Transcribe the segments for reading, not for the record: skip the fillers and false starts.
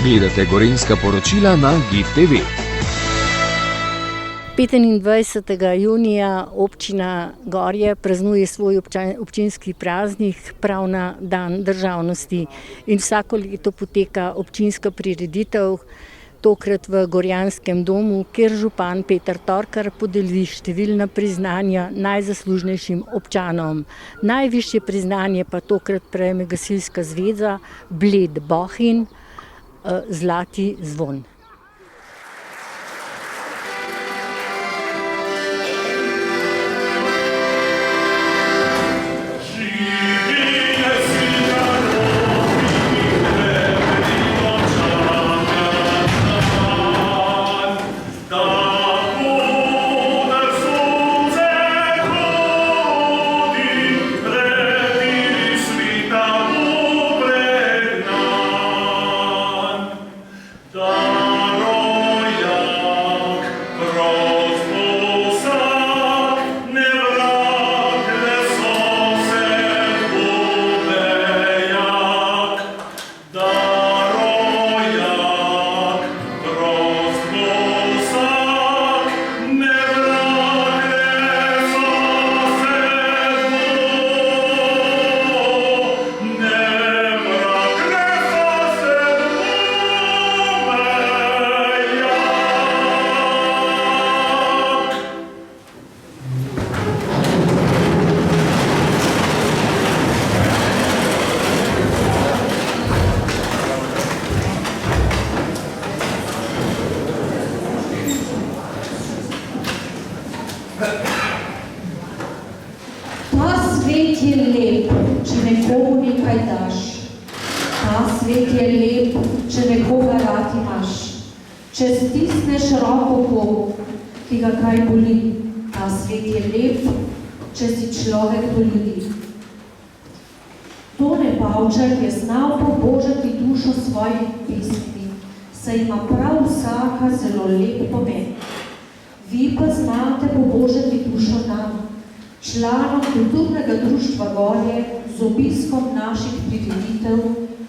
Gledate Gorenjska poročila na GIF TV. 25. junija občina Gorje praznuje svoj občinski praznik prav na dan državnosti in vsako leto poteka občinska prireditev, tokrat v Gorjanskem domu, kjer župan Peter Torkar podeli številna priznanja najzaslužnejšim občanom. Najvišje priznanje pa tokrat prejme Gasilska zveza Bled Bohinj, Zlati zvon. Svet je lep, če nekomu nekaj daš. Ta svet je lep, če nekoga rad imaš. Če stisneš roko komu, ki ga kaj boli. Ta svet je lep, če si človek do ljudi. Tone Pavček je znal pobožati dušo svojih pesmi, saj ima prav vsaka zelo lep pomen. Vi pa znate pobožati dušo nam, članom kulturnega društva Gorje, z obiskom naših prireditev,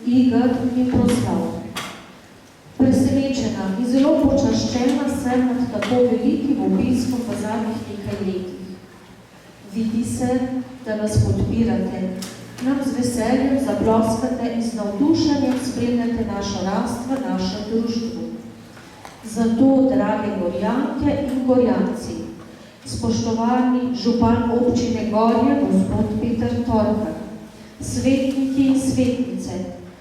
iger in proslav. Presenečena in zelo počaščena sem nad tako velikim obiskom v zadnjih nekaj letih. Vidi se, da nas podpirate, nam z veseljem zaploskate in z navdušenjem spremljate našo rast v našem društvu. Zato, drage Gorjanke in Gorjanci, spoštovani župan občine Gorje, gospod Peter Torkar, svetniki in svetnice,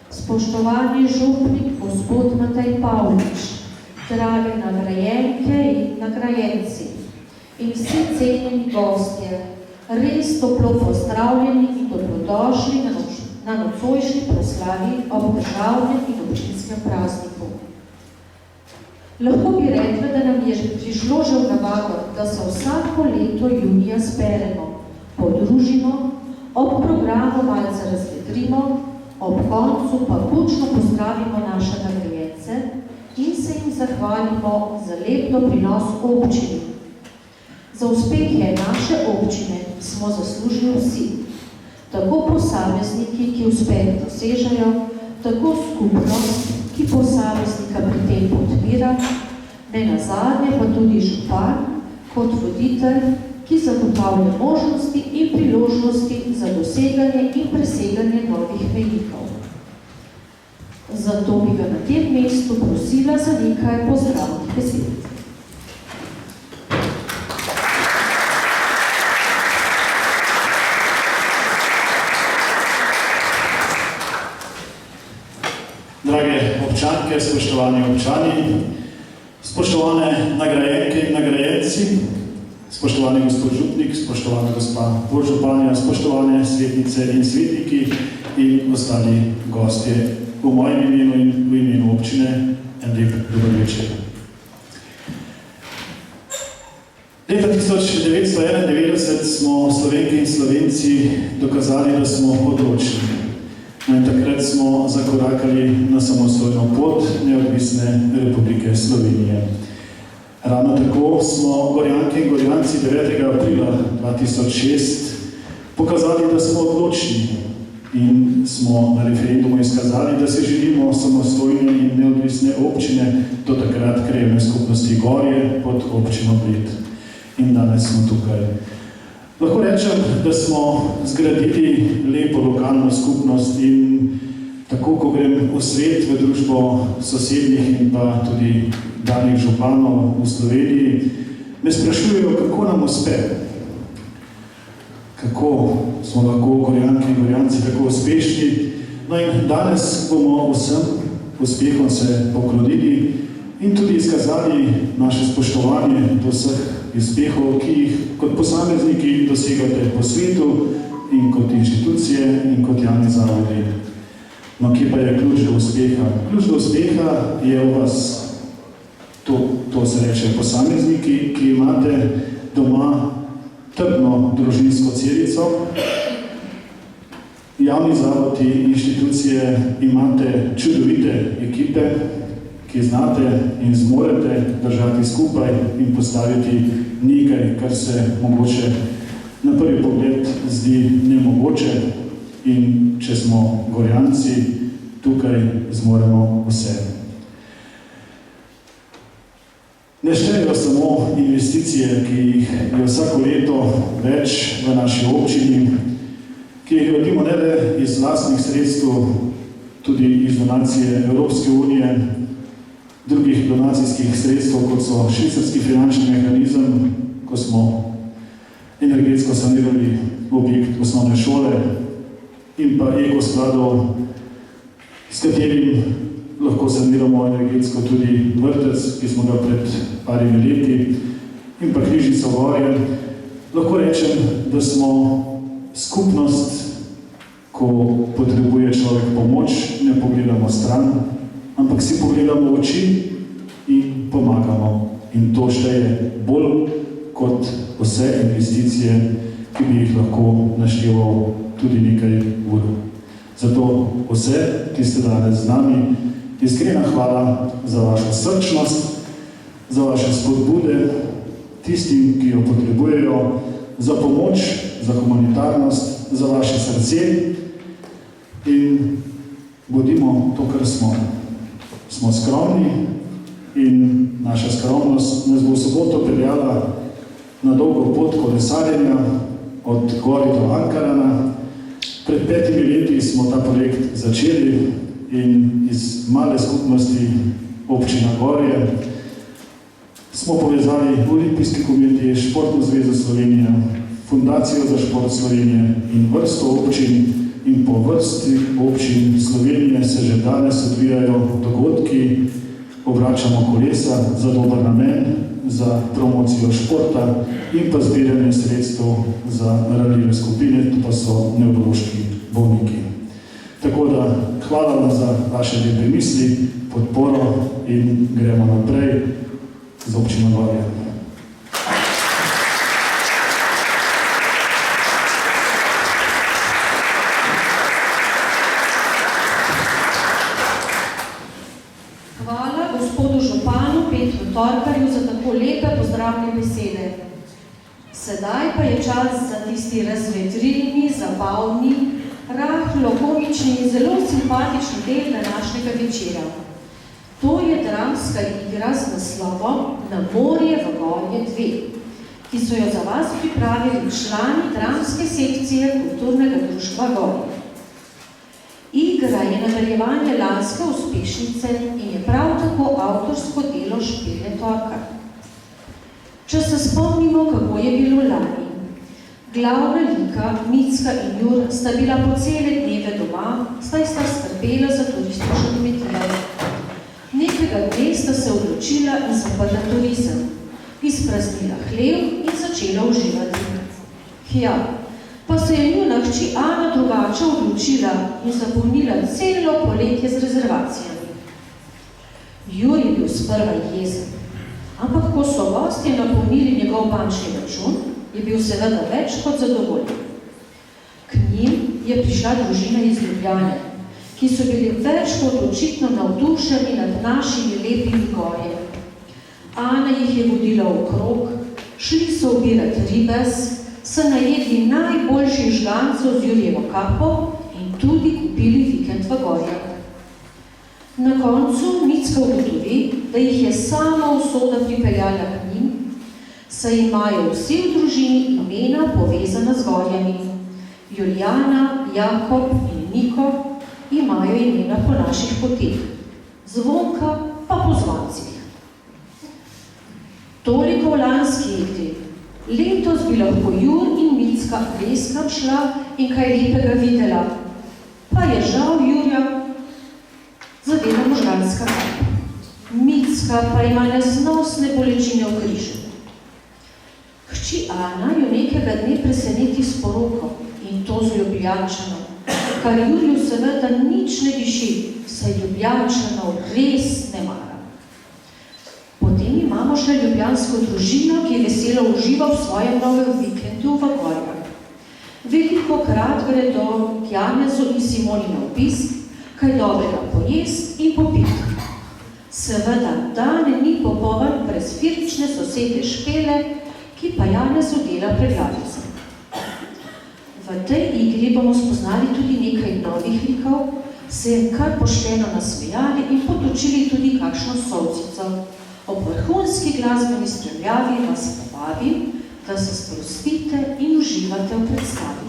spoštovani župnik, gospod Matej Pavlič, drage nagrajenke in nagrajenci in vsi cenjeni gostje, res toplo pozdravljeni in dobrodošli na nocojšnji proslavi ob državnem in občinskem prazniku. Lahko bi rekla, da nam je prišlo že v navado, da se vsako leto junija zberemo, podružimo, ob programu malce razvedrimo, ob koncu pa bučno pozdravimo naše nagrajence in se jim zahvalimo za lep doprinos občini. Za uspehe naše občine smo zaslužili vsi, tako posamezniki, ki uspeh dosežejo, tako skupnost, ki posameznika pri tem podpira, nenazadnje pa tudi župan kot voditelj, ki zagotavlja možnosti in priložnosti za doseganje in preseganje novih mejnikov. Zato bi ga na tem mestu prosila za nekaj pozdravnih besed. Drage občanke, spoštovani občani, spoštovane nagrajenke in nagrajenci, spoštovani gospod župnik, spoštovana gospa podžupanja, spoštovane svetnice in svetniki in ostali gostje, v mojem imenu in v imenu občine, en lep dober večer. Leta 1991 smo Slovenke in Slovenci dokazali, da smo odločni. In takrat smo zakorakali na samostojno pot neodvisne Republike Slovenije. Ravno tako smo Gorjanke in Gorjanci 9. aprila 2006 pokazali, da smo odločni, in smo na referendumu izkazali, da si želimo samostojne in neodvisne občine, do takrat krajevne skupnosti Gorje pod občino Bled. In danes smo tukaj. Lahko rečem, da smo zgradili lepo lokalno skupnost in tako, ko grem v svet, v družbo sosednjih in pa tudi danih županov v Sloveniji, me sprašujejo, kako nam uspe. Kako smo lahko Gorjanki in Gorjanci tako uspešni. No in danes bomo vsem uspehom se poklonili in tudi izkazali naše spoštovanje do vseh uspehov, ki jih kot posamezniki dosegate po svetu in kot inštitucije in kot javni zavodi. No, kje pa je ključ do uspeha? Ključ do uspeha je v vas. To se reče posamezniki, ki imate doma trdno družinsko celico. Javni zavodi, inštitucije imate čudovite ekipe, ki znate in zmorete držati skupaj in postaviti nekaj, kar se mogoče na prvi pogled zdi nemogoče. In če smo Gorjanci, tukaj zmoremo vse. Ne štejejo samo investicije, ki jih je vsako leto več v naši občini, ki jih gradimo ne le iz lastnih sredstev, tudi iz donacije Evropske unije, drugih donacijskih sredstev, kot so švicarski finančni mehanizem, ko smo energetsko sanirali objekt osnovne šole, in pa ekoskladov, s katerim lahko saniramo energetsko tudi vrtec, ki smo ga pred parimi leti, in pa Križnica Gorje. Lahko rečem, da smo skupnost, ko potrebuje človek pomoč, ne pogledamo stran, ampak si pogledamo v oči in pomagamo. In to šteje bolj kot vse investicije, ki bi jih lahko našteval tudi nekaj ur. Zato vse, ki ste danes z nami, iskrena hvala za vašo srčnost, za vaše spodbude, tistim, ki jo potrebujejo, za pomoč, za humanitarnost, za vaše srce in bodimo to, kar smo. Smo skromni in naša skromnost nas bo v soboto peljala na dolgo pot kolesarjenja od Gori do Ankarana. Pred 5 leti smo ta projekt začeli in iz male skupnosti občina Gorje smo povezali Olimpijski komite, Športno zvezo Slovenije, Fundacijo za šport Slovenije in vrsto občin. In po vrsti občin Slovenije se že danes odvijajo dogodki, obračamo kolesa za dober namen, za promocijo športa in pa zbiranje sredstev za ranljive skupine, to pa so nevrološki bolniki. Tako da hvala vam za vaše lepe misli, podporo in gremo naprej z občino Gorje. Torkarju za tako lepe pozdravne besede. Sedaj pa je čas za tisti razvedrilni, zabavni, rahlo komični in zelo simpatični del današnjega večera. To je dramska igra z naslovom Na morje v Gorje 2, ki so jo za vas pripravili člani dramske sekcije Kulturnega društva Gorje. Igra je nadaljevanje lanske uspešnice in je prav tako avtorsko delo Špele Torkar. Če se spomnimo, kako je bilo lani. Glavna lika, Micka in Jur, sta bila po cele dneve doma, saj sta skrbela za turistično kmetijo. Nekega dne sta se odločila in zaprla turizem, izpraznila hlev in začela uživati. Ja, pa se je njuna hči Ana drugače odločila in zapolnila celo poletje z rezervacijami. Jur je bil sprva jezen, ampak ko so gostje napolnili njegov bančni račun, je bil seveda več kot zadovoljen. K njim je prišla družina iz Ljubljane, ki so bili več kot očitno navdušeni nad našimi lepimi gorje. Ana jih je vodila okrog, šli so ubirati ribez, se najedli najboljših žgancev z Jurjevo kapo in tudi kupili vikend v Gorjah. Na koncu Micka ugotovi, da jih je sama usoda pripeljala k njim, saj imajo vsi v družini imena povezana z Gorjami. Julijana, Jakob in Niko imajo imena po naših poteh, Zvonka pa po zvancih. Toliko v lanski igri. Letos bi lahko Jur in Micka res kam šla in kaj lepega videla, pa je žal Jurja zadela možganska raka. Micka pa ima neznosne bolečine v križu. Hči Ana jo nekega dne preseneti s poroko, in to z Ljubljančanom, kar Jurju seveda nič ne diši, saj Ljubljančanov res ne mara. Potem imamo še ljubljansko družino, ki veselo uživa v svojem novem vikendu v Gorjah. Velikokrat gredo k Janezu in Simoni na obisk, kaj dobrega pojest in popiti. Seveda, dan ni popoln brez firčne sosede Špele, ki pa Janezu dela preglavico. V tej igri bomo spoznali tudi nekaj novih likov, se jim kar pošteno nasmejali in potočili tudi kakšno solcico. Ob vrhunski glasbeni spremljavi vas povabim, da se sprostite in uživate v predstavi.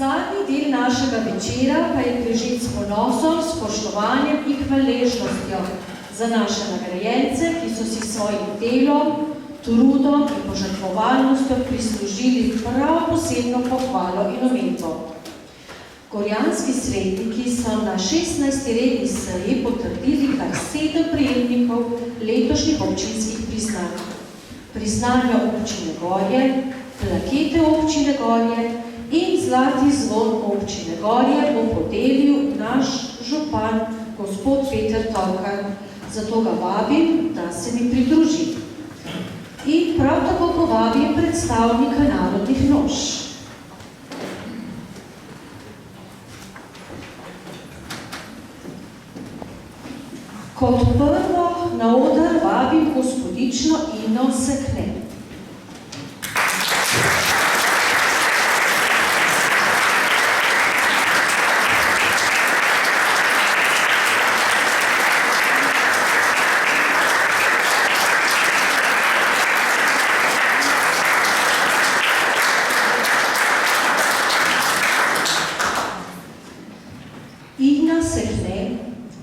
Zadnji del naše današnjega večera pa je prežet s ponosom, spoštovanjem in hvaležnostjo za naše nagrajence, ki so si svojim delom, trudom in požrtvovalnostjo prislužili prav posebno pohvalo in omembo. Gorjanski svetniki so na 16. redni seji potrdili kar 7 prejemnikov letošnjih občinskih priznanj. Priznanja občine Gorje, plakete občine Gorje in zlati zvon občine Gorje bo podelil naš župan, gospod Peter Torkar. Zato ga vabim, da se mi pridruži. In prav tako povabim predstavnika narodnih noš. Kot prvo na oder vabim gospodično Ino Sekne.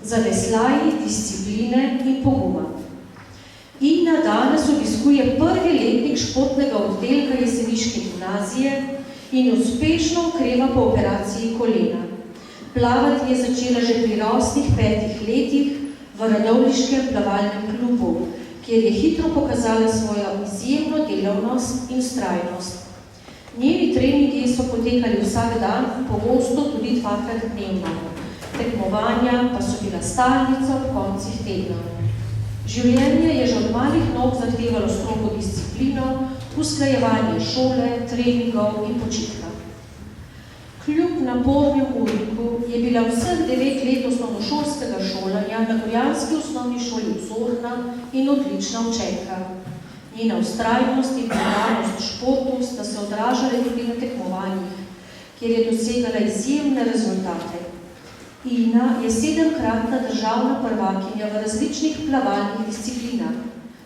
Za veslaji, discipline in poguma. Ina danes obiskuje prvi letnik športnega oddelka jeseniške gimnazije in uspešno okreva po operaciji kolena. Plavati je začela že pri rosnih 5 letih v Radovljiškem plavalnem klubu, kjer je hitro pokazala svojo izjemno delavnost in vztrajnost. Njeni treningi so potekali vsak dan, pogosto tudi 2-krat dnevno. Tekmovanja pa so bila stalnica v koncih tedna. Življenje je že od malih nog zahtevalo strogo disciplino, usklajevanje šole, treningov in počitka. Kljub napornem urniku je bila vseh 9 let osnovnošolskega šolanja na Gorjanski osnovni šoli vzorna in odlična učenka. Njena vztrajnost in predanost športu sta se odražale tudi na tekmovanjih, kjer je dosegala izjemne rezultate. Ina je 7-kratna državna prvakinja v različnih plavalnih disciplinah,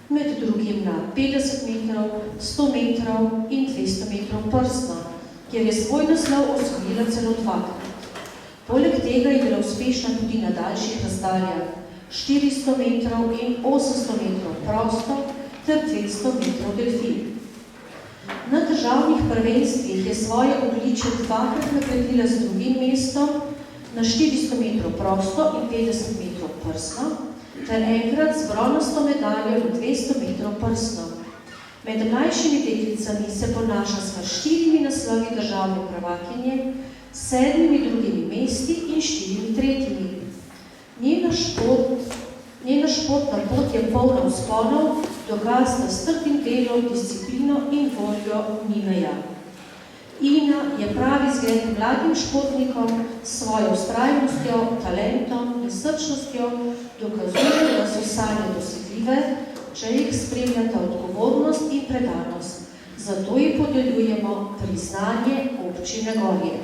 med drugim na 50 metrov, 100 metrov in 200 metrov prsno, kjer je svoj naslov osvojila celo 2-krat. Poleg tega je bila uspešna tudi na daljših razdaljah, 400 metrov in 800 metrov prosto ter 200 metrov delfin. Na državnih prvenstvih je svoje odličje 2-krat napredila z drugim mestom, na 400 metrov prosto in 50 metrov prsno, ter enkrat z bronasto medaljo na 200 metrov prsno. Med mlajšimi deklicami se ponaša s 4 naslovi državne prvakinje, 7 drugimi mesti in 4 tretjimi. Njena športna pot je polna vzponov, dokaz, da s trdim delom, disciplino in voljo ni meja. Ina je pravi zgled mladim športnikom s svojo vztrajnostjo, talentom in srčnostjo dokazuje, da so sanje dosegljive, če jih spremljata odgovornost in predanost. Zato ji podeljujemo priznanje občine Gorje.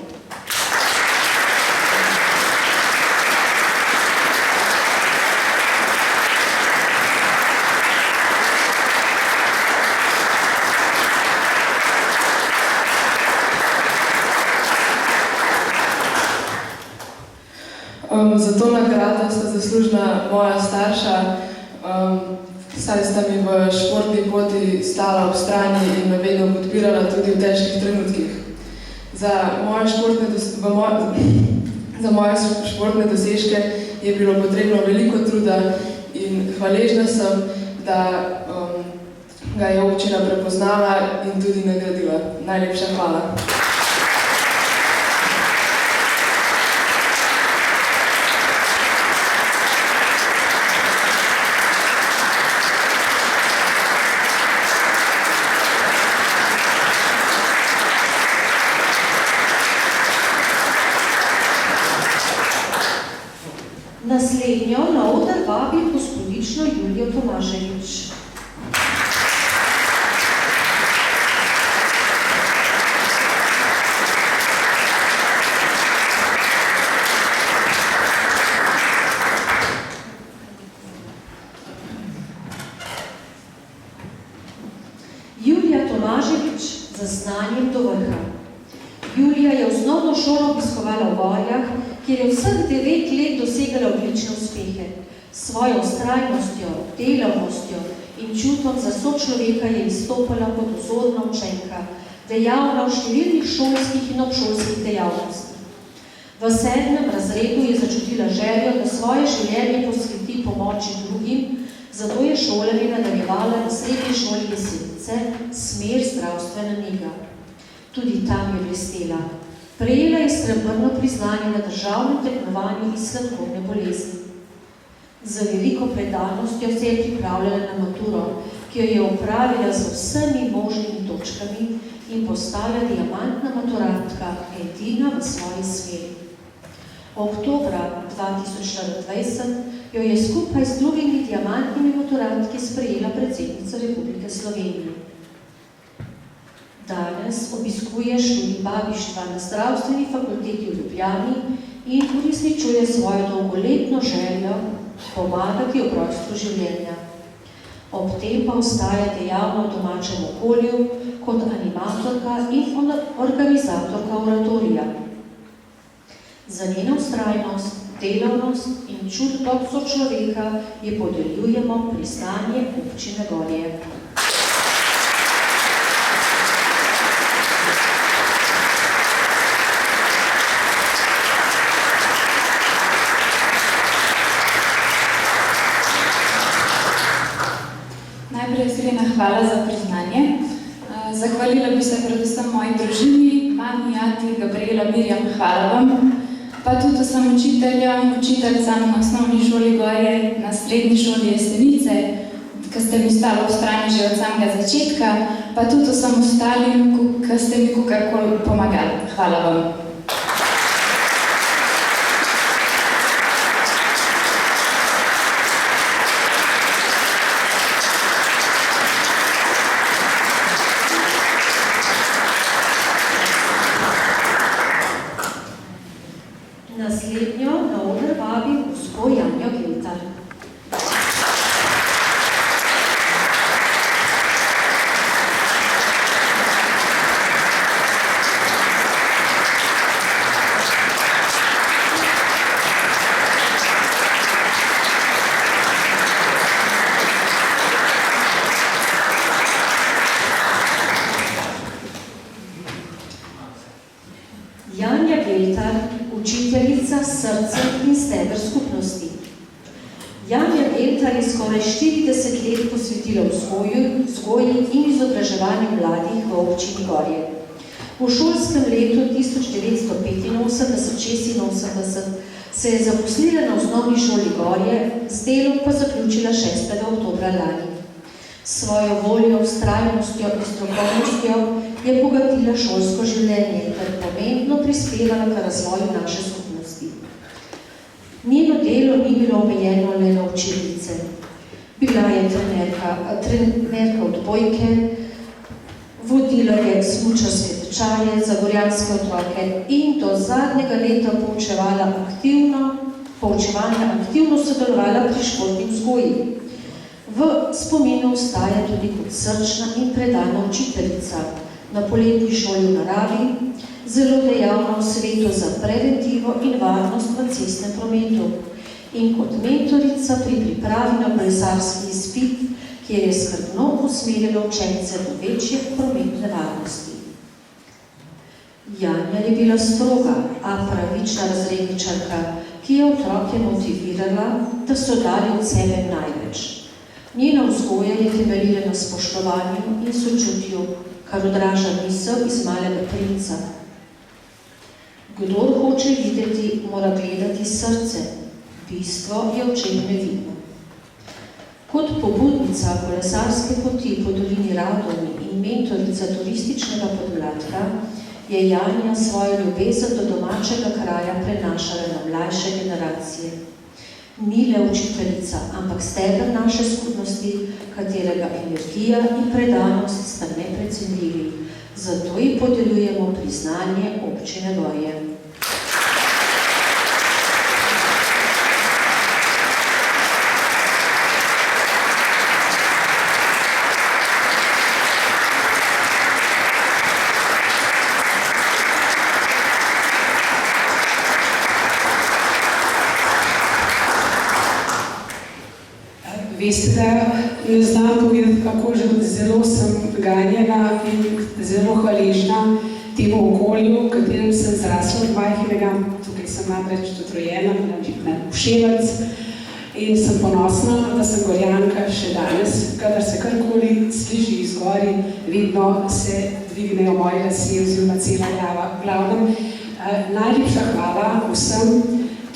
Za to nagrado sta zaslužna moja starša, saj sta mi v športni poti stala ob strani in me vedno podpirala tudi v težkih trenutkih. Za moje športne dosežke je bilo potrebno veliko truda in hvaležna sem, da ga je občina prepoznala in tudi nagradila. Najlepša hvala. Naslednjo na oder vabi gospodično Julijo Tomaževič. Julija Tomaževič za znanjem do vrha. Julija je osnovno šolo obiskovala v Gorjah, kjer je vseh 9 let dosegala odlične uspehe. S svojo vztrajnostjo, delavnostjo in čutom za sočloveka je izstopala kot vzorna učenka, dejavna v številnih šolskih in obšolskih dejavnostih. V 7. razredu je začutila željo, da svoje življenje posveti pomoči drugim, zato je šolanje nadaljevala na srednji šoli Jesenice, smer zdravstvena nega. Tudi tam je blestela. Prejela je srebrno priznanje na državnem tekmovanju iz sladkorne bolezni. Z veliko predanostjo se je pripravljala na maturo, ki jo je opravila z vsemi možnimi točkami in postala diamantna maturantka, edina v svoji smeri. Oktobra 2024 jo je skupaj z drugimi diamantnimi maturantki sprejela predsednica Republike Slovenije. Danes obiskuje študij babištva na zdravstveni fakulteti v Ljubljani in uresničuje svojo dolgoletno željo pomagati ob rojstvu življenja. Ob tem pa ostaja dejavna v domačem okolju kot animatorka in organizatorka oratorija. Za njeno vztrajnost, delavnost in čut do sočloveka je podeljujemo priznanje občine Gorje. Najprej iskrena hvala za priznanje. Zahvalila bi se predvsem moji družini, mami, ati, Gabriela, Mirjam, hvala vam. Pa tudi vsem učiteljam, učiteljcam na osnovni šoli Gorje, na srednji šoli Jesenice, ki ste mi stali v strani že od samega začetka, pa tudi vsem ostalim, ki ste mi kakorkoli pomagali. Hvala vam. Naslednjo na oder vabim gospo Janjo Geltar. Janja Geltar, učiteljica s srcem in steber skupnosti. Janja Geltar je skoraj 40 let posvetila vzgoji in izobraževanju mladih v občini Gorje. V šolskem letu 1985-86 se je zaposlila na osnovni šoli Gorje, z delom pa zaključila 6. oktobra lani. Svojo voljo, vztrajnostjo in strokovnostjo je bogatila šolsko življenje ter pomembno prispevala k razvoju naše skupnosti. Njeno delo ni bilo omejeno le na učilnice. Bila je trenerka odbojke, vodila je smučarske tečaje za gorjanske otroke in do zadnjega leta poučevanja aktivno sodelovala pri športni vzgoji. V spominu ostaja tudi kot srčna in predana učiteljica na poletni šoli v naravi, zelo dejavna v svetu za preventivo in varnost v cestnem prometu in kot mentorica pri pripravi na kolesarski izpit, kjer je skrbno usmerila učence do večje prometne varnosti. Janja je bila stroga, a pravična razredničarka, ki je otroke motivirala, da so dali od sebe največ. Njena vzgoja je temeljila na spoštovanju in sočutju, kar odraža misel iz Malega princa. Kdor hoče videti, mora gledati srce, bistvo je očem nevidno. Kot pobudnica kolesarske poti po dolini Radovni in mentorica turističnega podmladka je Janja svojo ljubezen do domačega kraja prenašala na mlajše generacije. Ni le učiteljica, ampak steber naše skupnosti, katerega energija in predanost sta neprecenljivi. Zato ji podeljujemo priznanje občine Gorje. Veste, da ne znam povedati, kako zelo sem ganjena in zelo hvaležna temu okolju, v katerem sem zrasla od majhnega. Tukaj sem namreč tudi rojena, na Uševec, in sem ponosna, da sem Gorjanka še danes. Kadar se karkoli sliši iz gori, vedno se dvignejo moji lasje oziroma cela glava. V glavnem, najlepša hvala vsem,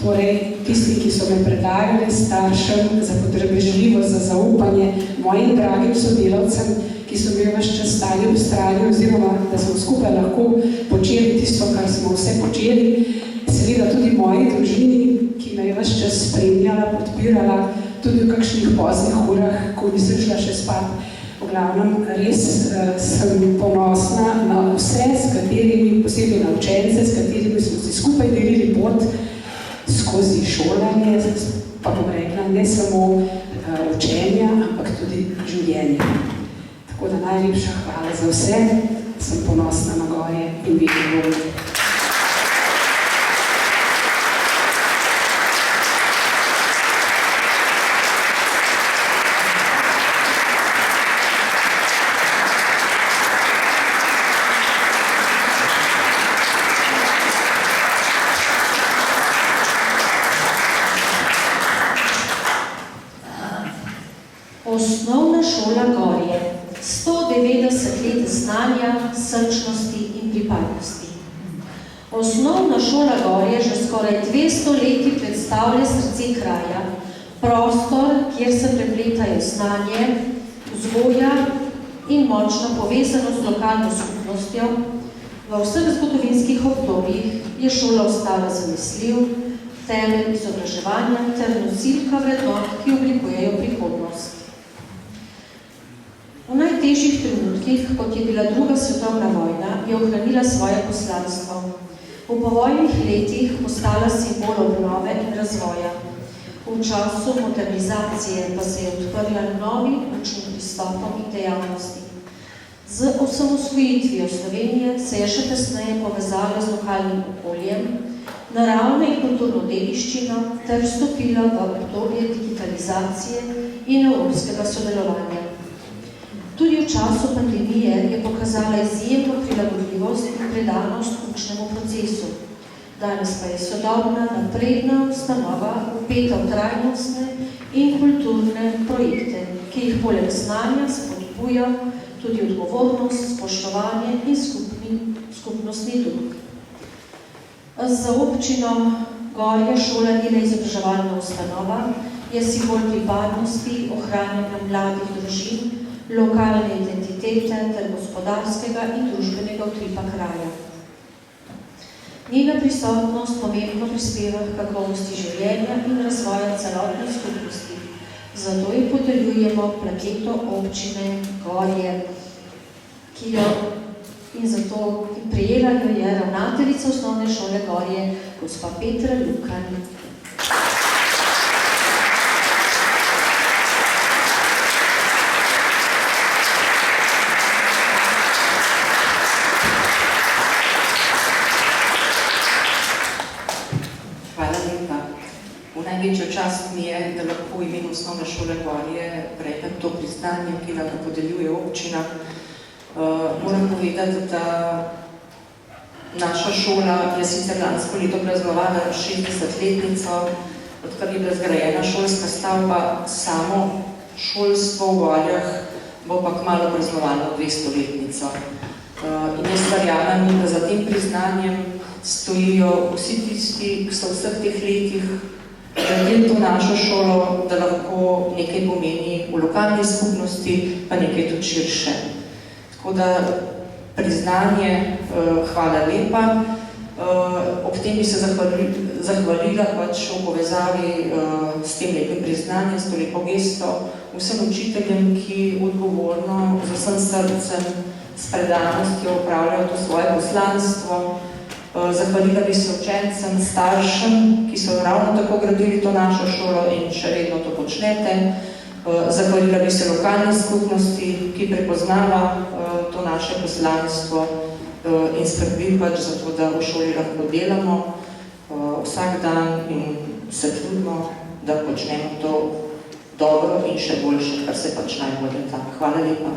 torej tisti, ki so me predlagali, staršem, za potrpežljivost, za zaupanje, mojim dragim sodelavcem, ki so me ves čas stali v strani, oziroma da smo skupaj lahko počeli tisto, kar smo vse počeli. Seveda tudi moji družini, ki me je ves čas spremljala, podpirala, tudi v kakšnih poznih urah, ko nisem šla še spat. V glavnem, res sem ponosna na vse, s katerimi, posebej na učence, s katerimi smo si skupaj delili pot skozi šolanje, pa bom rekla, ne samo učenja, ampak tudi življenja. Tako da najlepša hvala za vse, sem ponosna na Gorje in vedno bolj. Osnovna šola Gorje, 190 let znanja, srčnosti in pripadnosti. Osnovna šola Gorje že skoraj 200 leti predstavlja srce kraja, prostor, kjer se prepletajo znanje, vzgoja in močna povezanost z lokalno skupnostjo. V vseh zgodovinskih obdobjih je šola ostala zanesljiv, temelj izobraževanja ter nosilka vrednot, ki oblikujejo prihodnost. V najtežjih trenutkih, kot je bila druga svetovna vojna, je ohranila svoje poslanstvo. V povojnih letih postala simbol obnove in razvoja. V času modernizacije pa se je odprla novim učnim pristopom in dejavnosti. Z osamosvojitvijo Slovenije se je še tesneje povezala z lokalnim okoljem, naravno in kulturno dediščino ter vstopila v obdobje digitalizacije in evropskega sodelovanja. Tudi v času pandemije je pokazala izjemno prilagodljivost in predanost učnemu procesu. Danes pa je sodobna, napredna ustanova vpeta v trajnostne in kulturne projekte, ki jih poleg znanja spodbuja tudi odgovornost, spoštovanje in skupnostni duh. Za občino Gorje šola ni le izobraževalna ustanova, je simbol pripadnosti, ohranjanja mladih družin, lokalne identitete ter gospodarskega in družbenega utripa kraja. Njena prisotnost pomembno prispeva k kakovosti življenja in razvoja celotne skupnosti. Zato ji podeljujemo plaketo občine Gorje, in zato prijela jo je ravnateljica osnovne šole Gorje, gospa Petra Lukan. Največja čast mi je, da lahko v imenu osnovne šole Gorje prejmem to priznanje, ki nam ga podeljuje občina. Moram povedati, da naša šola je sicer lansko leto praznovala 60-letnico, odkar je bila zgrajena šolska stavba, samo šolstvo v Gorjah bo pa kmalu praznovalo 200-letnico. In jaz verjamem, da za tem priznanjem stojijo vsi tisti, ki so v vseh teh letih gradili to našo šolo, da lahko nekaj pomeni v lokalni skupnosti, pa nekaj tudi širše. Tako da priznanje, hvala lepa. Ob tem bi se zahvalila pač v povezavi s tem lepim priznanjem, s to lepo gesto, vsem učiteljem, ki odgovorno, z vsem srcem, s predanostjo upravljajo to svoje poslanstvo. Zahvalila bi se učencem, staršem, ki so ravno tako gradili to našo šolo in še vedno to počnete. Zahvalila bi se lokalni skupnosti, ki prepoznava to naše poslanstvo in skrbi pač za to, da v šoli lahko delamo vsak dan in se trudimo, da počnemo to dobro in še boljše, kar se pač najbolje da. Hvala lepa.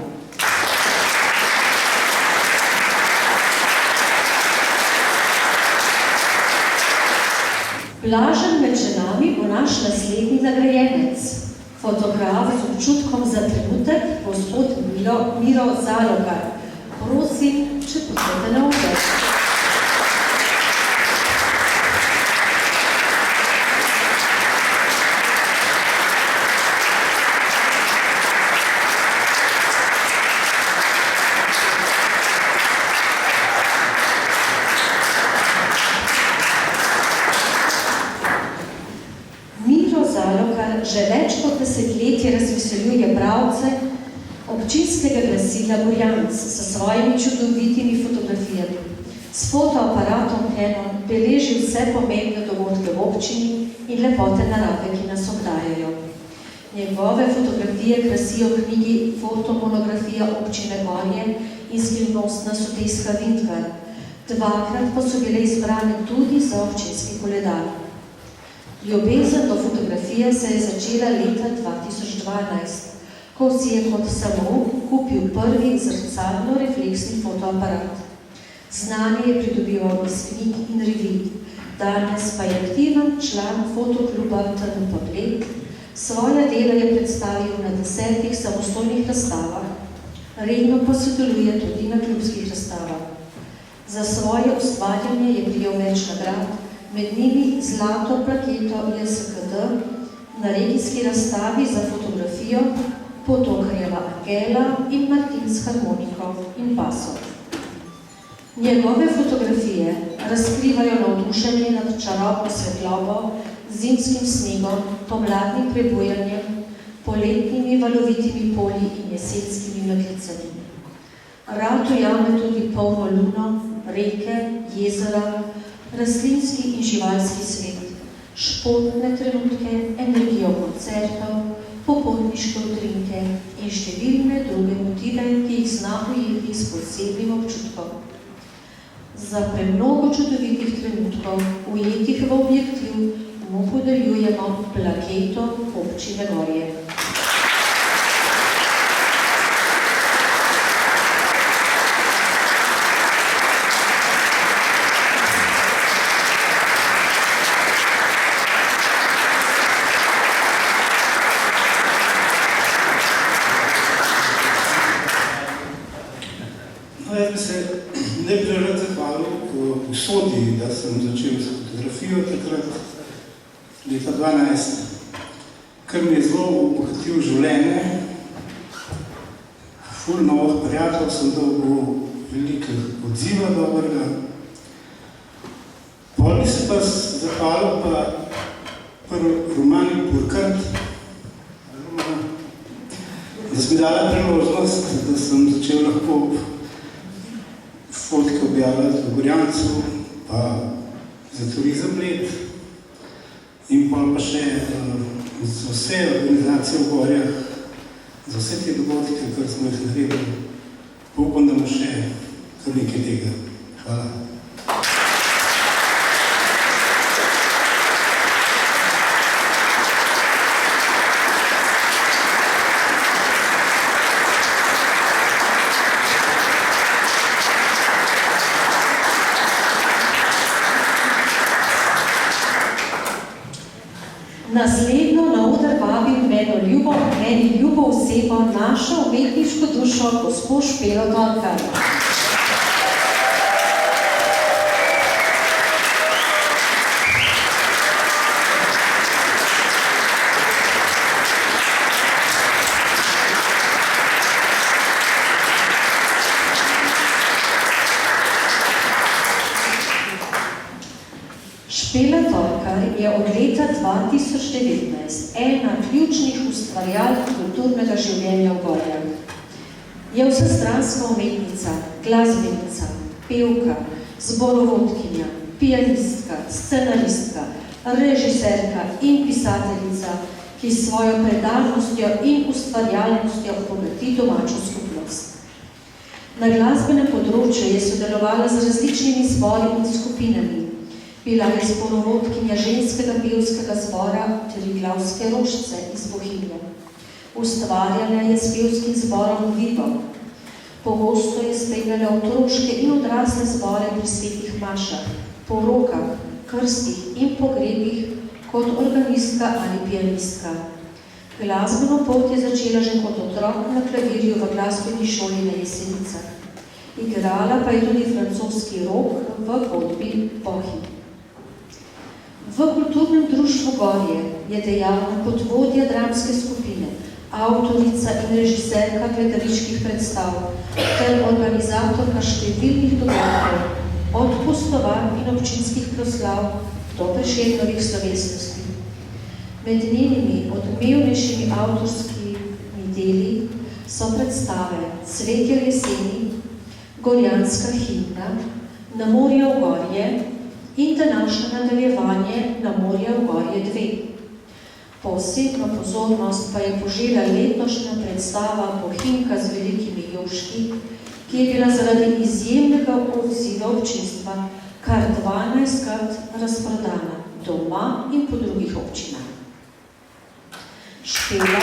Blažen med ženami bo naš naslednji nagrajenec, fotograf z občutkom za trenutek, gospod Miro Zalogar. Prosim, če potrete na obraz. Že več kot desetletje razveseljuje bralce občinskega glasila Gorjanc s svojimi čudovitimi fotografijami. S fotoaparatom Canon beleži vse pomembne dogodke v občini in lepote narave, ki nas obdajajo. Njegove fotografije krasijo knjigi Fotomonografija občine Gorje in Skrivnostna sodejska Vintgar. Dvakrat pa so bile izbrane tudi za občinski koledar. Ljubezen do fotografije se je začela leta 2012, ko si je kot samouk kupil prvi zrcalno-refleksni fotoaparat. Znanje je pridobival iz knjig in revij. Danes pa je aktiven član fotokluba Trn pogled. Svoja dela je predstavil na 10 samostojnih razstavah, redno pa sodeluje tudi na klubskih razstavah. Za svoje ustvarjanje je prijel več nagrad, med njimi zlato plaketo JSKD na regijski razstavi za fotografijo Potokarjeva Angela in Martin s harmonikov in basov. Njegove fotografije razkrivajo navdušenje nad čarobno svetlobo, zimskim snegom, pomladnim prebujanjem, poletnimi valovitimi polji in jesenskimi meglicami. Rad ujame tudi polno luno, reke, jezera, rastlinski in živalski svet, športne trenutke, energijo koncertov, popotniške utrinke in številne druge motive, ki jih zna ujeti s posebnim občutkom. Za premnogo čudovitih trenutkov, ujetih v objektiv, mu podeljujemo plaketo občine Gorje. Najprej rad zahvalil usodi, da sem začel s fotografijo takrat, leta 2012, kar mi je zelo obogatil življenje. Ful novih prijateljev sem dobil, veliko odziva dobrega. Pol bi se pa zahvalil pa Romani Burkart, da sem mi dala priložnost, da sem začel lahko fotke objavljati v Gorjancu, pa za turizem let in pa še za vse organizacije v Gorjah, za vse te dogodke, kar smo jih naredili. Upam, da bomo še kar nekaj tega. Hvala. Naslednjo na oder vabim meni ljubo osebo, našo umetniško dušo, gospo Špelo Torkar. Špela Torkar je od leta 2019 ena ključnih ustvarjalk kulturnega življenja v Gorjah. Je vsestranska umetnica, glasbenica, pevka, zborovodkinja, pianistka, scenaristka, režiserka in pisateljica, ki s svojo predanostjo in ustvarjalnostjo obogati domačo skupnost. Na glasbenem področju je sodelovala z različnimi zbori in skupinami. Bila je zborovodkinja ženskega pevskega zbora Triglavske rožice iz Bohinja. Ustvarjala je s pevskim zborom Vivo. Pogosto je spremljala otroške in odrasle zbore pri svetih mašah, porokah, krstih in pogrebih kot organistka ali pianistka. Glasbeno pot je začela že kot otrok na klavirju v glasbeni šoli na Jesenicah. Igrala pa je tudi francoski rok v godbi Bohinj. V kulturnem društvu Gorje je dejavna kot vodja dramske skupine, avtorica in režiserka gledaliških predstav ter organizatorka številnih dogodkov, od pustovanj in občinskih proslav do Prešernovih slovesnosti. Med njenimi odmevnejšimi avtorskimi deli so predstave Cvetje jeseni, Gorjanska himna, Na morje v Gorje in današnje nadaljevanje Na morje v Gorje 2. Posebno pozornost pa je požela letošnja predstava Bohinjka z velikimi jožki, ki je bila zaradi izjemnega odziva občinstva kar 12krat razprodana doma in po drugih občinah. Špela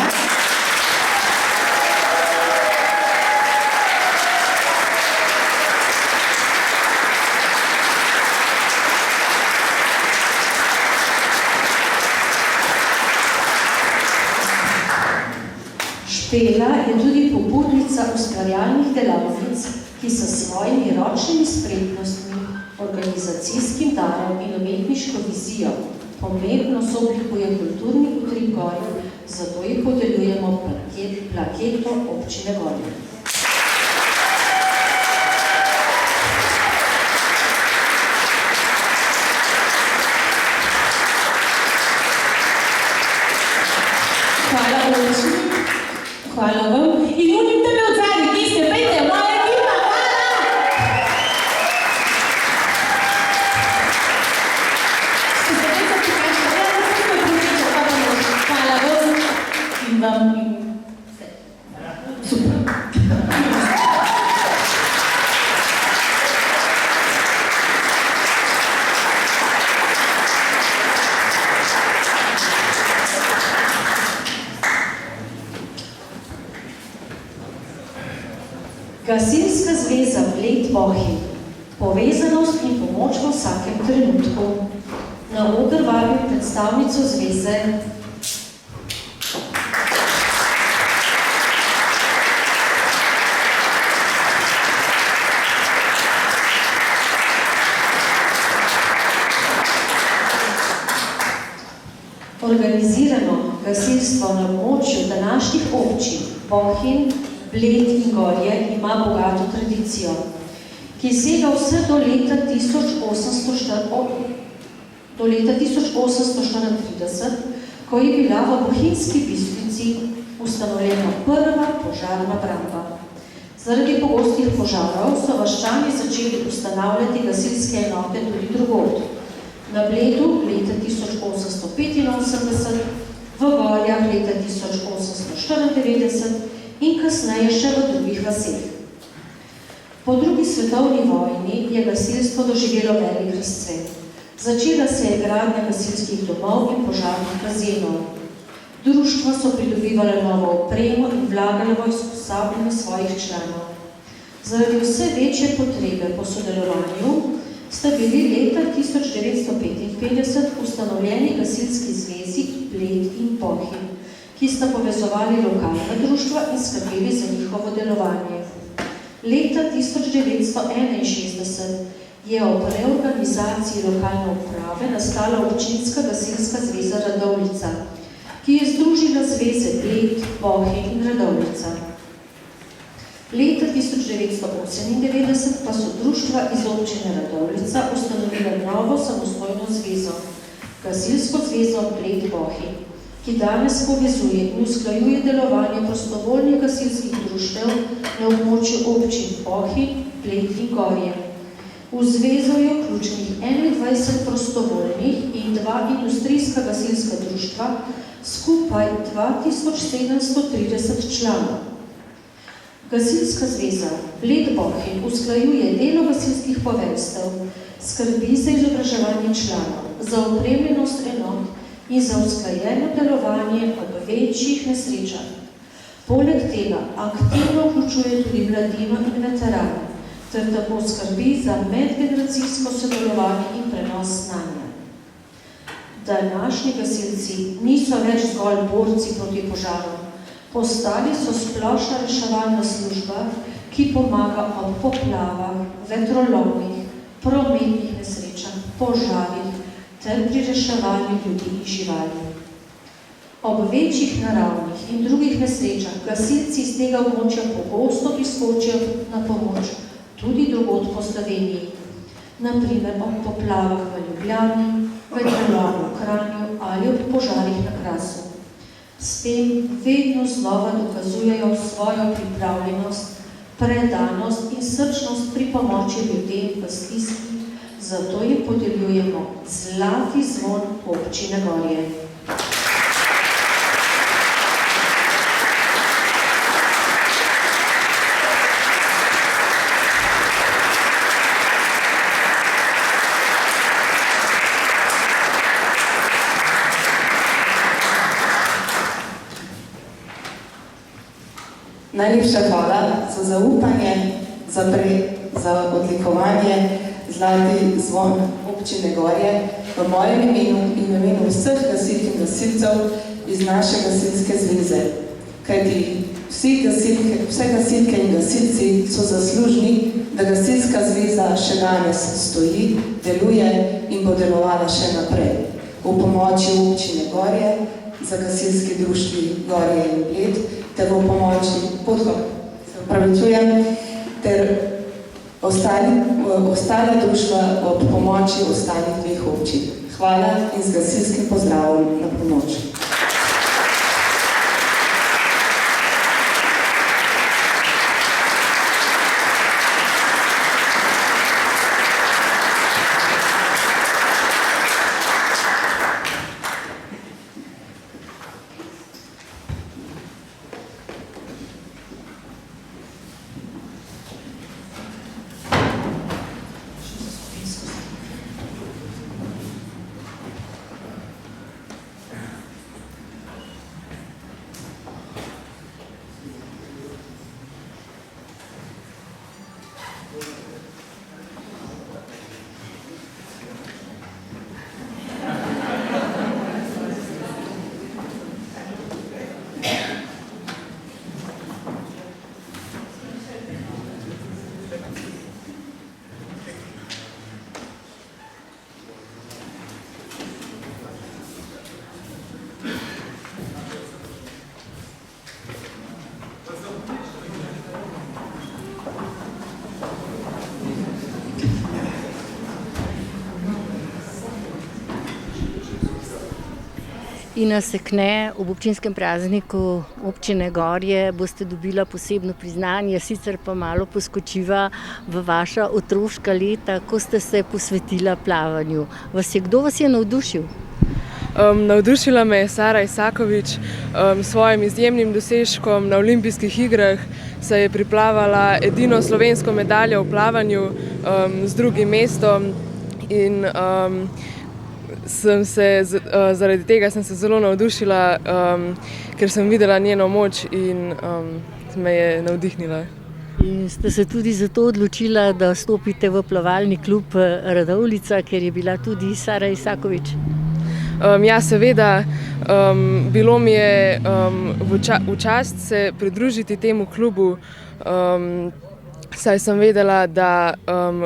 je tudi pobudnica ustvarjalnih delavnic, ki s svojimi ročnimi spretnostmi, organizacijskim darom in umetniško vizijo pomembno sooblikuje kulturni utrip Gorje, zato ji podeljujemo plaketo občine Gorje. Hvala občini. Hvala vam. In unim tebe od zadnji, ki ste pejte, moja ekipa, hvala! Ste se pejte, ki kažete, hvala vam in vam in vse. Super. Gasilska zveza Bled Bohinj. Povezanost in pomoč v vsakem trenutku. Na oder vabim predstavnico zveze Organizirano gasilstvo na območju današnjih občin Bohinj, Bled in Gorje ima bogato tradicijo, ki sega vse do leta 1834, ko je bila v Bohinjski Bistrici ustanovljena prva požarna bramba. Zaradi pogostih požarov so vaščani začeli ustanavljati gasilske enote tudi drugod. Na Bledu leta 1885, v Gorjah leta 1894 in kasneje še v drugih vaseh. Po drugi svetovni vojni je gasilstvo doživelo velik razcvet. Začela se je gradnja gasilskih domov in požarnih bazenov. Društva so pridobivala novo opremo in vlagala v usposabljanje svojih članov. Zaradi vse večje potrebe po sodelovanju sta bili leta 1955 ustanovljeni gasilski zvezi Bled in Bohinj, ki sta povezovali lokalna društva in skrbeli za njihovo delovanje. Leta 1961 je ob reorganizaciji lokalne uprave nastala občinska gasilska zveza Radovljica, ki je združila zveze Bled, Bohinj in Radovljica. Leta 1998 pa so društva iz občine Radovljica ustanovila novo samostojno zvezo, Gasilsko zvezo Bled Bohinj, ki danes povezuje in usklajuje delovanje prostovoljnih gasilskih društev na območju občin Bohinj, Bled in Gorje. V zvezo je vključenih 21 prostovoljnih in 2 industrijska gasilska društva, skupaj 2730 članov. Gasilska zveza Bled Bohinj usklajuje delo gasilskih poveljstev, Skrbi za izobraževanje članov, za opremljenost enot in za usklajeno delovanje ob večjih nesrečah. Poleg tega aktivno vključuje tudi mladino in veterane, ter tako skrbi za medgeneracijsko sodelovanje in prenos znanja. Današnji gasilci niso več zgolj borci proti požarom, postali so splošna reševalna služba, ki pomaga ob poplavah, vetrolomih, prometnih nesrečah, požarih ter pri reševanju ljudi in živali. Ob večjih naravnih in drugih nesrečah gasilci iz tega območja pogosto priskočijo na pomoč tudi drugod po Sloveniji, na primer ob poplavah v Ljubljani, vetrolomu v Kranju ali ob požarih na Krasu. S tem vedno znova dokazujejo svojo pripravljenost, predanost in srčnost pri pomoči ljudem v stiski, zato jim podeljujemo zlati zvon občine Gorje. Najlepša hvala za zaupanje, za odlikovanje zlati zvon občine Gorje v mojem imenu in v imenu vseh gasilk in gasilcev iz naše gasilske zveze. Kajti vse gasilke in gasilci so zaslužni, da gasilska zveza še danes stoji, deluje in bo delovala še naprej. V pomoči občine Gorje, za gasilski društvi Gorje in Bled, ter v pomoči ter ostale društva ob pomoči ostalih dveh občin. Hvala in z gasilskim pozdravom na pomoč. Ina Sekne, ob občinskem prazniku občine Gorje boste dobila posebno priznanje, sicer pa malo poskočiva v vaša otroška leta, ko ste se posvetila plavanju. Kdo vas je navdušil? Navdušila me je Sara Isakovič, s svojim izjemnim dosežkom na olimpijskih igrah se je priplavala edino slovensko medaljo v plavanju z drugim mestom in zaradi tega sem se zelo navdušila, ker sem videla njeno moč in me je navdihnila. In ste se tudi zato odločila, da stopite v plavalni klub Radovljica, ker je bila tudi Sara Isakovič? Ja, seveda, bilo mi je v čast se pridružiti temu klubu, saj sem vedela, da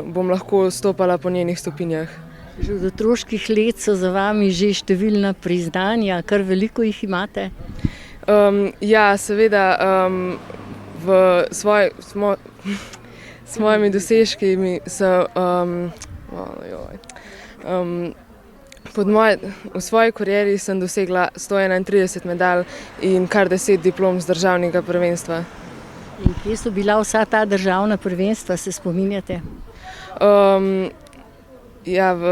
bom lahko stopala po njenih stopinjah. Že od otroških let so za vami že številna priznanja, kar veliko jih imate? Ja, seveda, s mojimi dosežki v svoji karieri sem dosegla 131 medalj in kar 10 diplom z državnega prvenstva. In kje so bila vsa ta državna prvenstva, se spominjate? Ja, v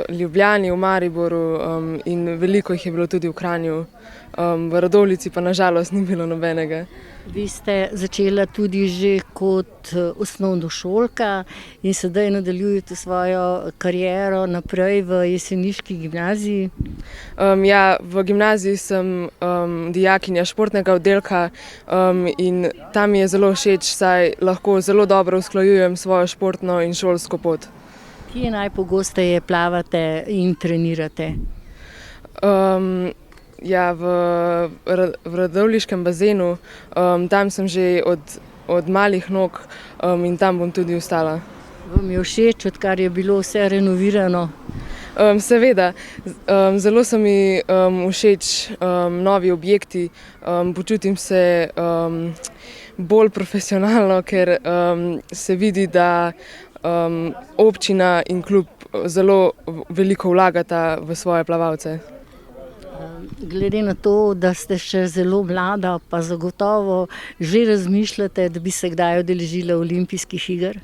Ljubljani, v Mariboru in veliko jih je bilo tudi v Kranju. V Radovljici pa nažalost ni bilo nobenega. Vi ste začela tudi že kot osnovnošolka in sedaj nadaljujete svojo kariero naprej v jeseniški gimnaziji. Ja, v gimnaziji sem dijakinja športnega oddelka in tam mi je zelo všeč, saj lahko zelo dobro usklajujem svojo športno in šolsko pot. Kje najpogosteje plavate in trenirate? Ja, v Radovljiškem bazenu, tam sem že od malih nog in tam bom tudi ostala. Vam je všeč, odkar je bilo vse renovirano? Seveda, zelo so mi všeč novi objekti, počutim se bolj profesionalno, ker se vidi, da občina in klub zelo veliko vlagata v svoje plavalce. Glede na to, da ste še zelo mlada, pa zagotovo že razmišljate, da bi se kdaj udeležila olimpijskih iger?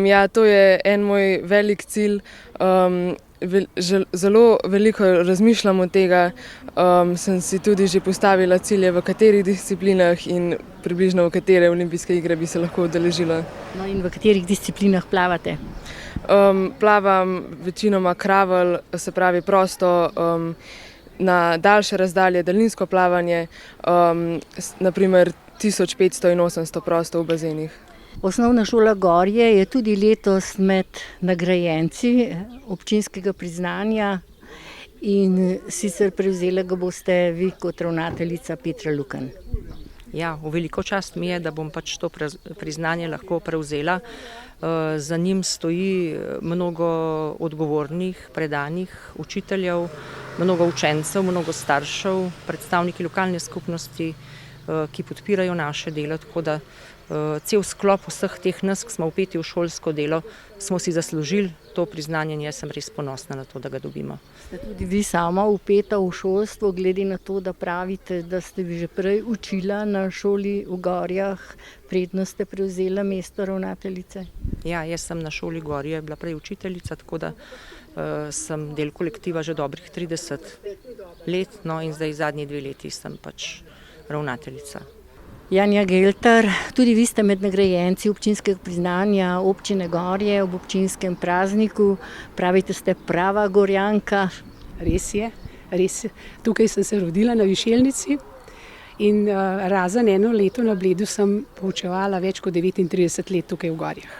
Ja, to je en moj velik cilj. Zelo veliko razmišljam od tega. Sem si tudi že postavila cilje, v katerih disciplinah in približno v katere olimpijske igre bi se lahko udeležila. No in v katerih disciplinah plavate? Plavam večinoma kravl, se pravi prosto, na daljše razdalje daljinsko plavanje, naprimer 1500 in 800 prosto v bazenih. Osnovna šola Gorje je tudi letos med nagrajenci občinskega priznanja in sicer prevzela ga boste vi kot ravnateljica Petra Lukan. Ja, v veliko čast mi je, da bom pač to priznanje lahko prevzela. Za njim stoji mnogo odgovornih, predanih učiteljev, mnogo učencev, mnogo staršev, predstavniki lokalne skupnosti, ki podpirajo naše delo, tako da cel sklop vseh teh nas, ki smo vpeti v šolsko delo, smo si zaslužili to priznanje in jaz sem res ponosna na to, da ga dobimo. Ste tudi vi sama vpeta v šolstvo, glede na to, da pravite, da ste vi že prej učila na šoli v Gorjah, predno ste prevzela mesto ravnateljice? Ja, jaz sem na šoli Gorje bila prej učiteljica, tako da sem del kolektiva že dobrih 30 let, no in zdaj zadnji 2 leti sem pač ravnateljica. Janja Geltar, tudi vi ste med nagrajenci občinskega priznanja občine Gorje ob občinskem prazniku. Pravite, ste prava Gorjanka. Res je, res je. Tukaj sem se rodila na Višelnici in razen eno leto na Bledu sem poučevala več kot 39 let tukaj v Gorjah.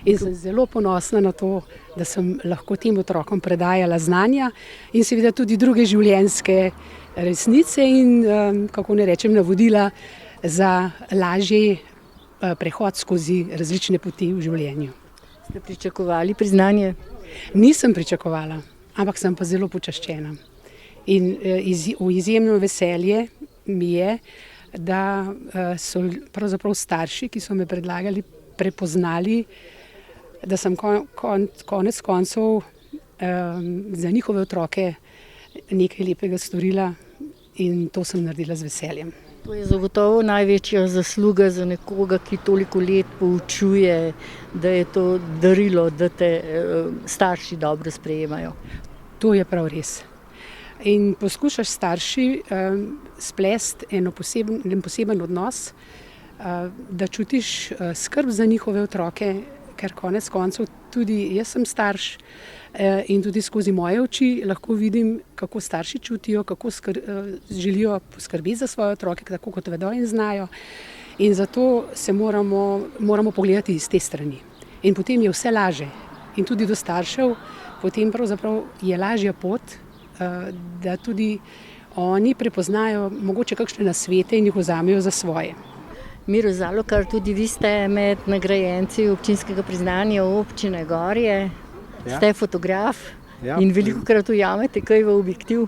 In sem zelo ponosna na to, da sem lahko tem otrokom predajala znanja in seveda tudi druge življenjske resnice in, kako ne rečem, navodila za lažji prehod skozi različne poti v življenju. Ste pričakovali priznanje? Nisem pričakovala, ampak sem pa zelo počaščena. In v izjemno veselje mi je, da so pravzaprav starši, ki so me predlagali, prepoznali, da sem konec koncev za njihove otroke nekaj lepega storila in to sem naredila z veseljem. To je zagotovo največja zasluga za nekoga, ki toliko let poučuje, da je to darilo, da te starši dobro sprejemajo. To je prav res. In poskušaš starši splesti en poseben odnos, da čutiš skrb za njihove otroke, ker konec koncev tudi jaz sem starš in tudi skozi moje oči lahko vidim, kako starši čutijo, kako želijo poskrbeti za svoje otroke, tako kot vedo in znajo. In zato se moramo pogledati iz te strani. In potem je vse laže. In tudi do staršev potem pravzaprav je lažja pot, da tudi oni prepoznajo mogoče kakšne nasvete in jih vzamejo za svoje. Miro Zalokar, tudi vi ste med nagrajenci občinskega priznanja občine Gorje. Ja. Ste fotograf in velikokrat ujamete kaj v objektiv?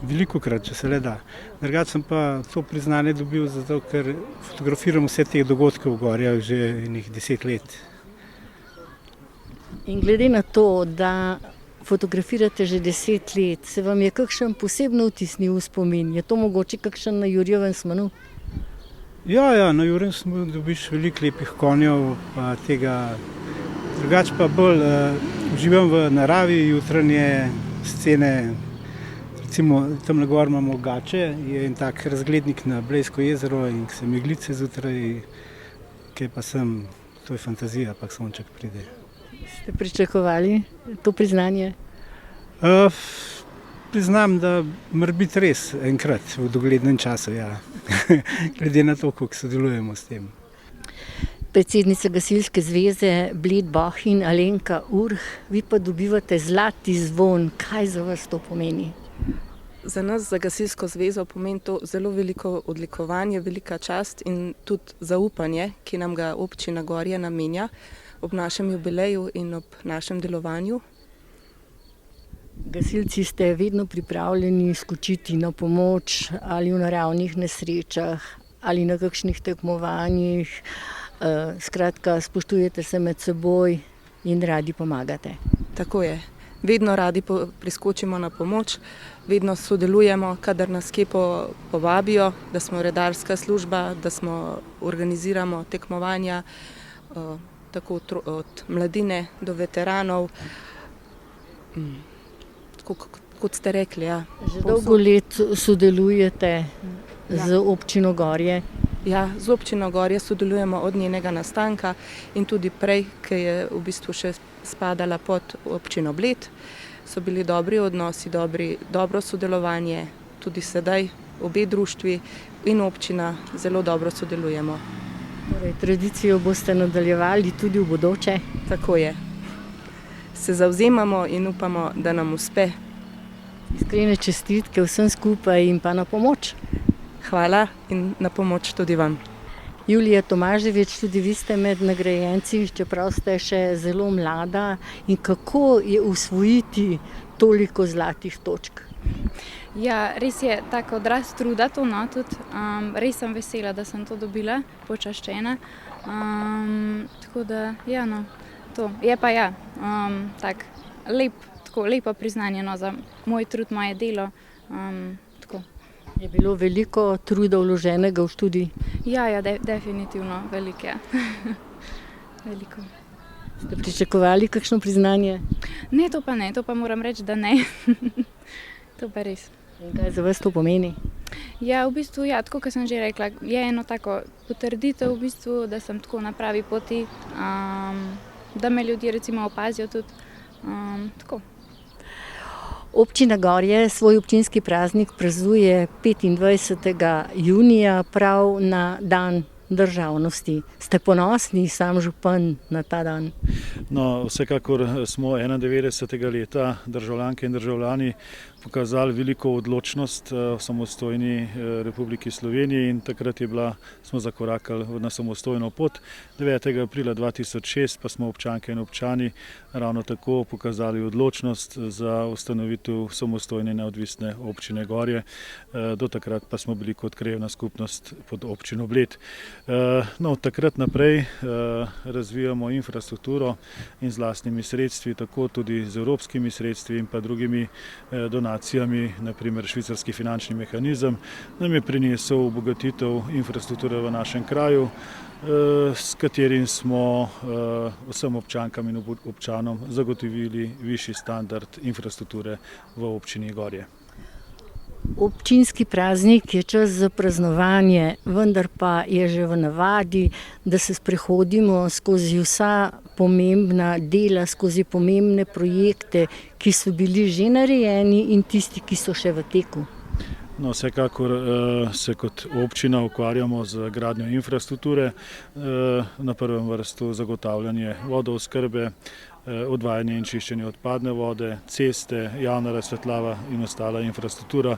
Velikokrat, če se le da. Drugače sem pa to priznanje dobil zato, ker fotografiram vse te dogodke v Gorjah že 10 let. In glede na to, da fotografirate že 10 let, se vam je kakšen posebno vtisnil v spomin? Je to mogoče kakšen na Jurjevem smenu? Ja, na Jurjevem smenu dobiš veliko lepih konjev, pa tega. Drugače pa bolj Uživam v naravi, jutranje scene, recimo tam na gor imamo Gače, je en tak razglednik na Blejsko jezero in se meglice zjutraj, kaj pa sem, to je fantazija, pa sonček pride. Ste pričakovali to priznanje? Priznam, da mora biti res enkrat v doglednem času, ja. Glede na to, koliko sodelujemo s tem. Predsednica Gasilske zveze Bled Bohinj Alenka Urh, vi pa dobivate zlati zvon. Kaj za vas to pomeni? Za nas, za Gasilsko zvezo, pomeni to zelo veliko odlikovanje, velika čast in tudi zaupanje, ki nam ga občina Gorje namenja ob našem jubileju in ob našem delovanju. Gasilci ste vedno pripravljeni skočiti na pomoč ali v naravnih nesrečah ali na kakšnih tekmovanjih. Skratka, spoštujete se med seboj in radi pomagate. Tako je. Vedno radi priskočimo na pomoč, vedno sodelujemo, kadar nas kje povabijo, da smo redarska služba, da organiziramo tekmovanja, tako od mladine do veteranov. Kot ste rekli, ja. Že dolgo let sodelujete z občino Gorje? Ja, z občino Gorje sodelujemo od njenega nastanka in tudi prej, ki je v bistvu še spadala pod občino Bled. So bili dobri odnosi, dobro sodelovanje, tudi sedaj obe društvi in občina zelo dobro sodelujemo. Torej, tradicijo boste nadaljevali tudi v bodoče? Tako je. Se zavzemamo in upamo, da nam uspe. Iskrene čestitke vsem skupaj in pa na pomoč. Hvala in na pomoč tudi vam. Julija Tomaževič, tudi vi ste med nagrajenci, čeprav ste še zelo mlada. In kako je usvojiti toliko zlatih točk? Ja, res je tak odraz truda to, no, tudi res sem vesela, da sem to dobila, počaščena. Tako da, ja, no, to je pa ja, tako lepo priznanje, no, za moj trud, moje delo. Tako. Je bilo veliko truda vloženega v študij? Ja, definitivno, veliko, ja. Veliko. Ste pričakovali kakšno priznanje? Ne, to pa moram reči, da ne. To pa res. In kaj za vas to pomeni? Ja, v bistvu, ja, tako kot sem že rekla, je eno tako potrditev v bistvu, da sem tako na pravi poti, da me ljudje recimo opazijo tudi, tako. Občina Gorje svoj občinski praznik praznuje 25. junija, prav na dan državnosti. Ste ponosni, sam župan, na ta dan? No, vsekakor smo 91. leta državljanke in državljani pokazali veliko odločnost v samostojni Republiki Sloveniji in takrat smo zakorakali na samostojno pot. 9. aprila 2006 pa smo občanke in občani ravno tako pokazali odločnost za ustanovitev samostojne neodvisne občine Gorje. Do takrat pa smo bili kot krajevna skupnost pod občino Bled. No, od takrat naprej razvijamo infrastrukturo in z lastnimi sredstvi, tako tudi z evropskimi sredstvi in pa drugimi donacijami, naprimer švicarski finančni mehanizem, nam je prinesel obogatitev infrastrukture v našem kraju, s katerim smo vsem občankam in občanom zagotovili višji standard infrastrukture v občini Gorje. Občinski praznik je čas za praznovanje, vendar pa je že v navadi, da se sprehodimo skozi vsa pomembna dela, skozi pomembne projekte, ki so bili že narejeni in tisti, ki so še v teku. No, vsekakor se kot občina ukvarjamo z gradnjo infrastrukture, na prvem vrstu zagotavljanje vodooskrbe, odvajanje in čiščenje odpadne vode, ceste, javna razsvetljava in ostala infrastruktura.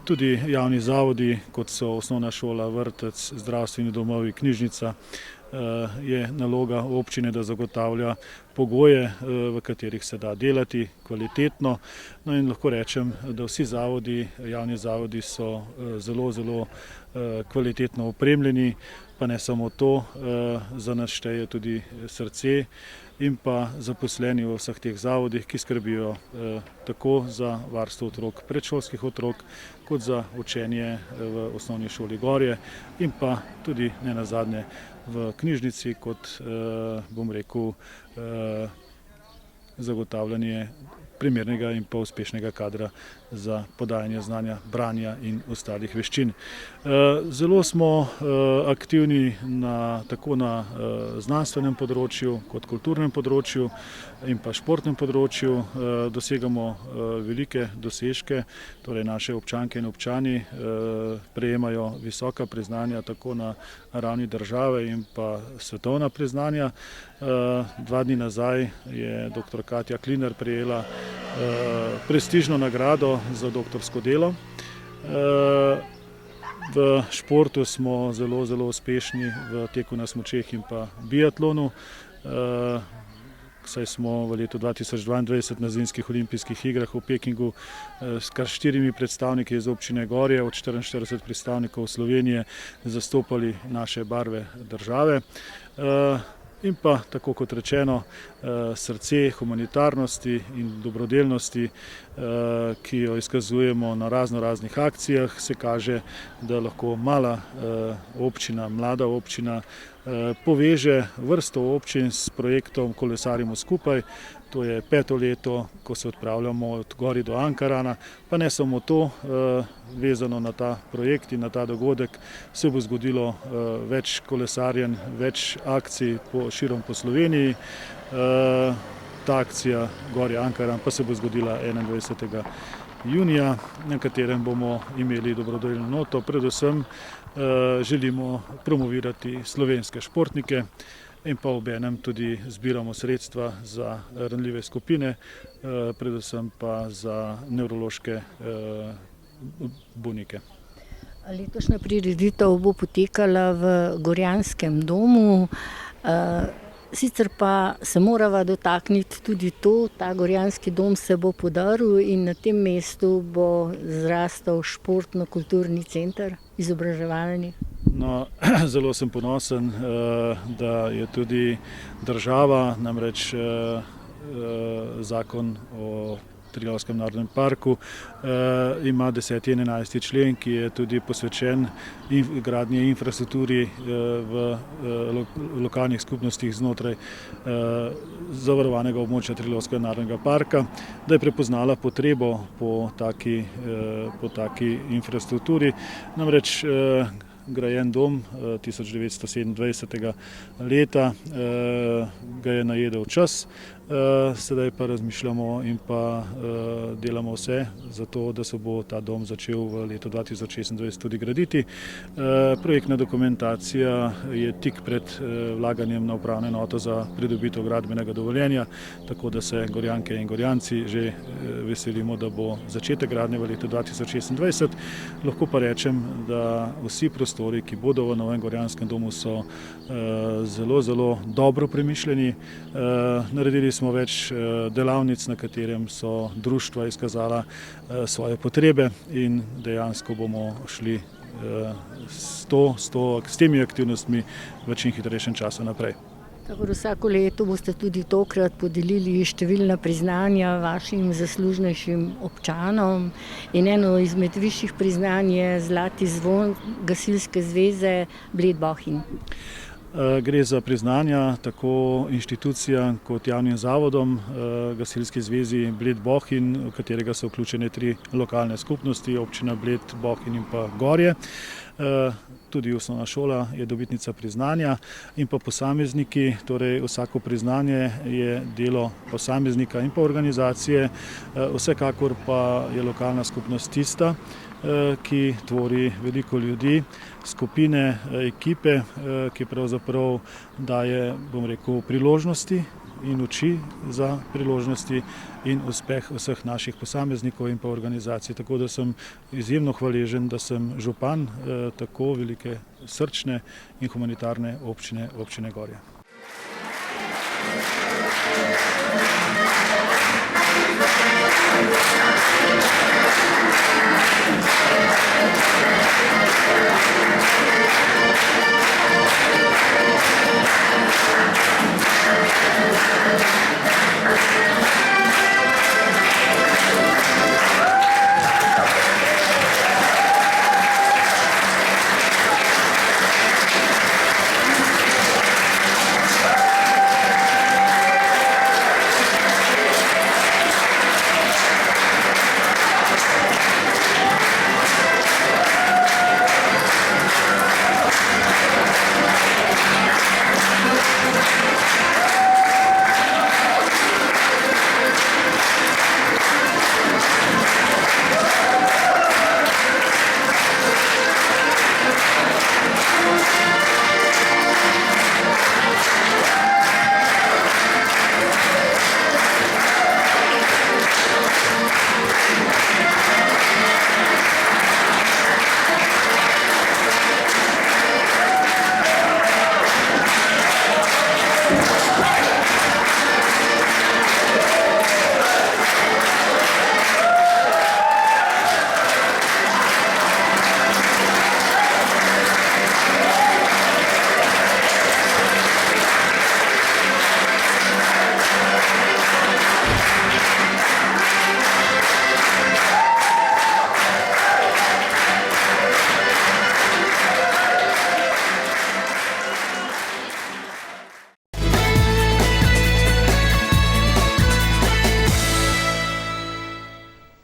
Tudi javni zavodi, kot so osnovna šola, vrtec, zdravstveni domovi, knjižnica, je naloga občine, da zagotavlja pogoje, v katerih se da delati kvalitetno. No in lahko rečem, da vsi zavodi, javni zavodi so zelo kvalitetno opremljeni, pa ne samo to, za nas šteje tudi srce in pa zaposleni v vseh teh zavodih, ki skrbijo tako za varstvo otrok, predšolskih otrok, kot za učenje v osnovni šoli Gorje in pa tudi nenazadnje v knjižnici kot, bom rekel, zagotavljanje primernega in pa uspešnega kadra za podajanje znanja, branja in ostalih veščin. Zelo smo aktivni tako na znanstvenem področju kot kulturnem področju in pa športnem področju. Dosegamo velike dosežke, torej naše občanke in občani prejemajo visoka priznanja tako na ravni države in pa svetovna priznanja. 2 dni nazaj je dr. Katja Klinar prejela prestižno nagrado za doktorsko delo. V športu smo zelo, zelo uspešni v teku na smučeh in pa biatlonu, saj smo v letu 2022 na zimskih olimpijskih igrah v Pekingu s kar 4 predstavniki iz občine Gorje, od 44 predstavnikov Slovenije, zastopali naše barve države. In pa, tako kot rečeno, srce humanitarnosti in dobrodelnosti, ki jo izkazujemo na raznih akcijah, se kaže, da lahko mala občina, mlada občina poveže vrsto občin s projektom Kolesarimo skupaj. To je 5. leto, ko se odpravljamo od Gorij do Ankarana, pa ne samo to, vezano na ta projekt in na ta dogodek se bo zgodilo več kolesarjenj, več akcij širom po Sloveniji. Ta akcija Gorje Ankaran pa se bo zgodila 21. junija, na katerem bomo imeli dobrodelno noto. Predvsem želimo promovirati slovenske športnike in pa obenem tudi zbiramo sredstva za ranljive skupine, predvsem pa za nevrološke bolnike. Letošnja prireditev bo potekala v Gorjanskem domu, sicer pa se morava dotakniti tudi to, ta Gorjanski dom se bo podaril in na tem mestu bo zrastel športno-kulturni center, izobraževalni. No, zelo sem ponosen, da je tudi država, namreč zakon o Triglavskem narodnem parku ima 10. in 11. člen, ki je tudi posvečen gradnji infrastrukturi v lokalnih skupnostih znotraj zavarovanega območja Triglavskega narodnega parka, da je prepoznala potrebo po taki infrastrukturi. Namreč grajen dom 1927. leta ga je najedel čas, sedaj pa razmišljamo in pa delamo vse za to, da se bo ta dom začel v letu 2026 tudi graditi. Projektna dokumentacija je tik pred vlaganjem na upravno enoto za pridobitev gradbenega dovoljenja, tako da se Gorjanke in Gorjanci že veselimo, da bo začetek gradnje v letu 2026. Lahko pa rečem, da vsi prostori, ki bodo v novem Gorjanskem domu, so zelo, zelo dobro premišljeni. Naredili smo več delavnic, na katerem so društva izkazala svoje potrebe in dejansko bomo šli s temi aktivnostmi v čim hitrejšem času naprej. Tako vsako leto boste tudi tokrat podelili številna priznanja vašim zaslužnejšim občanom in eno izmed višjih priznanj je Zlati zvon Gasilske zveze Bled Bohinj. Gre za priznanja tako inštitucijam kot javnim zavodom Gasilski zvezi Bled Bohinj, v katerega so vključene 3 lokalne skupnosti, občina Bled, Bohinj in pa Gorje. Tudi osnovna šola je dobitnica priznanja in pa posamezniki, torej vsako priznanje je delo posameznika in pa organizacije, vsekakor pa je lokalna skupnost tista, ki tvori veliko ljudi, skupine, ekipe, ki pravzaprav daje, bom rekel, priložnosti in oči za priložnosti in uspeh vseh naših posameznikov in pa organizacij. Tako da sem izjemno hvaležen, da sem župan tako velike, srčne in humanitarne občine Gorje.